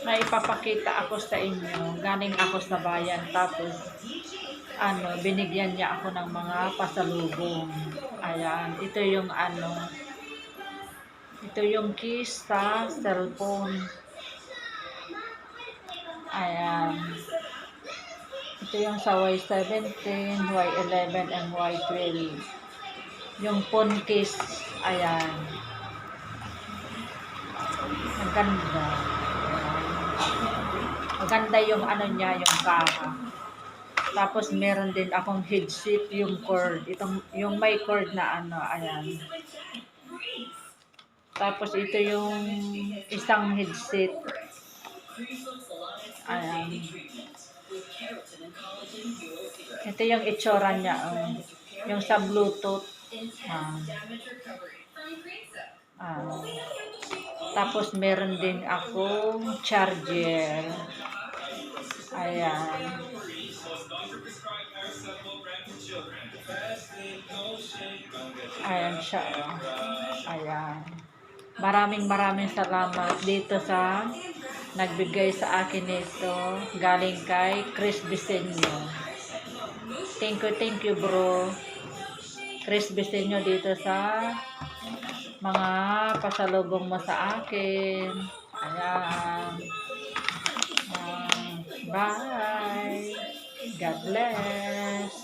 May ipapakita ako sa inyo. Galing ako sa bayan. Tapos, binigyan niya ako ng mga pasalubong. Ayan. Ito yung case sa cellphone. Ayan. Ito yung sa Y17, Y11, and Y12. Yung phone case. Ayan. Ang ganda. Maganda yung niya, yung kama. Tapos meron din akong headset, yung cord. Yung may cord na ayan. Tapos ito yung isang headset. Ayan. Ito yung itsura niya. Yung sa Bluetooth. Tapos meron din akong charger. Ayan. Ayan siya. Ayan. Maraming salamat dito sa nagbigay sa akin nito. Galing kay Chris Bisenyo. Thank you bro. Chris Bisenyo dito sa mga pasalubong mo sa akin. Ayan. Bye. God bless.